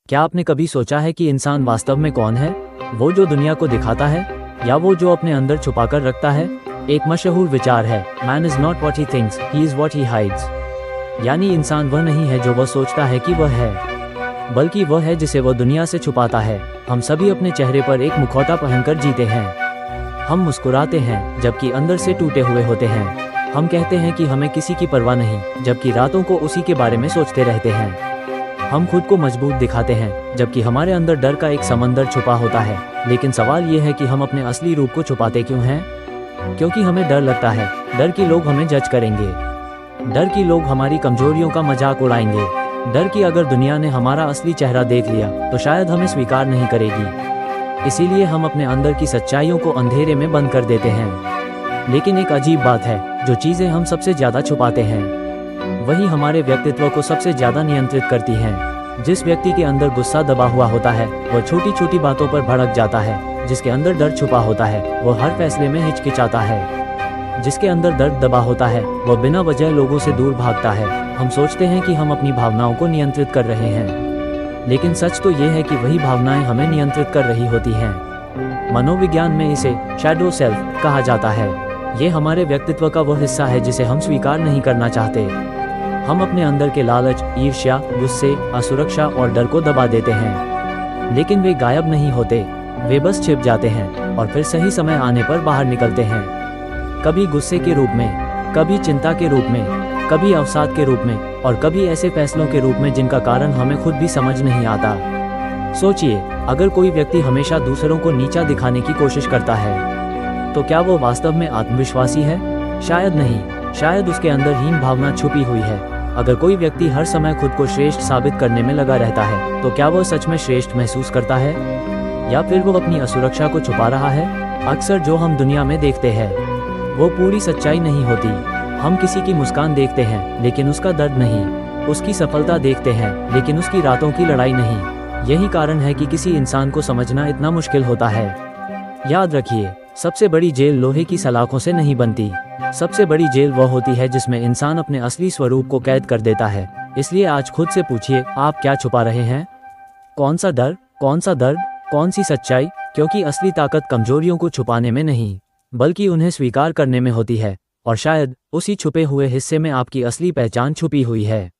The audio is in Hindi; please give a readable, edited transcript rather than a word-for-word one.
क्या आपने कभी सोचा है कि इंसान वास्तव में कौन है? वो जो दुनिया को दिखाता है, या वो जो अपने अंदर छुपाकर रखता है? एक मशहूर विचार है, man is not what he thinks, he is what he hides. यानी इंसान वह नहीं है जो वह सोचता है कि वह है, बल्कि वह है जिसे वह दुनिया से छुपाता है। हम सभी अपने चेहरे पर एक मुखौटा पहनकर जीते हैं। हम मुस्कुराते हैं जबकि अंदर से टूटे हुए होते हैं। हम कहते हैं कि हमें किसी की परवाह नहीं, जबकि रातों को उसी के बारे में सोचते रहते हैं। हम खुद को मजबूत दिखाते हैं जबकि हमारे अंदर डर का एक समंदर छुपा होता है। लेकिन सवाल ये है कि हम अपने असली रूप को छुपाते क्यों हैं? क्योंकि हमें डर लगता है, डर कि लोग हमें जज करेंगे, डर कि लोग हमारी कमजोरियों का मजाक उड़ाएंगे, डर कि अगर दुनिया ने हमारा असली चेहरा देख लिया तो शायद हमें स्वीकार नहीं करेगी। इसीलिए हम अपने अंदर की सच्चाइयों को अंधेरे में बंद कर देते हैं। लेकिन एक अजीब बात है, जो चीज़ें हम सबसे ज़्यादा छुपाते हैं वही हमारे व्यक्तित्व को सबसे ज़्यादा नियंत्रित करती हैं। जिस व्यक्ति के अंदर गुस्सा दबा हुआ होता है वह छोटी छोटी बातों पर भड़क जाता है। जिसके अंदर डर छुपा होता है वह हर फैसले में हिचकिचाता है। जिसके अंदर दर्द दबा होता है वह बिना वजह लोगों से दूर भागता है। हम सोचते हैं कि हम अपनी भावनाओं को नियंत्रित कर रहे हैं, लेकिन सच तो ये है कि वही भावनाएं हमें नियंत्रित कर रही होती हैं। मनोविज्ञान में इसे शैडो सेल्फ कहा जाता है। ये हमारे व्यक्तित्व का वह हिस्सा है जिसे हम स्वीकार नहीं करना चाहते। हम अपने अंदर के लालच, ईर्ष्या, गुस्से, असुरक्षा और डर को दबा देते हैं, लेकिन वे गायब नहीं होते। वे बस छिप जाते हैं और फिर सही समय आने पर बाहर निकलते हैं। कभी गुस्से के रूप में, कभी चिंता के रूप में, कभी अवसाद के रूप में, और कभी ऐसे फैसलों के रूप में जिनका कारण हमें खुद भी समझ नहीं आता। सोचिए, अगर कोई व्यक्ति हमेशा दूसरों को नीचा दिखाने की कोशिश करता है तो क्या वो वास्तव में आत्मविश्वासी है? शायद नहीं। शायद उसके अंदर हीन भावना छुपी हुई है। अगर कोई व्यक्ति हर समय खुद को श्रेष्ठ साबित करने में लगा रहता है तो क्या वो सच में श्रेष्ठ महसूस करता है, या फिर वो अपनी असुरक्षा को छुपा रहा है? अक्सर जो हम दुनिया में देखते हैं वो पूरी सच्चाई नहीं होती। हम किसी की मुस्कान देखते हैं लेकिन उसका दर्द नहीं, उसकी सफलता देखते हैं लेकिन उसकी रातों की लड़ाई नहीं। यही कारण है कि किसी इंसान को समझना इतना मुश्किल होता है। याद रखिए, सबसे बड़ी जेल लोहे की सलाखों से नहीं बनती। सबसे बड़ी जेल वह होती है जिसमें इंसान अपने असली स्वरूप को कैद कर देता है। इसलिए आज खुद से पूछिए, आप क्या छुपा रहे हैं? कौन सा डर, कौन सा दर्द, कौन सी सच्चाई? क्योंकि असली ताकत कमजोरियों को छुपाने में नहीं, बल्कि उन्हें स्वीकार करने में होती है। और शायद उसी छुपे हुए हिस्से में आपकी असली पहचान छुपी हुई है।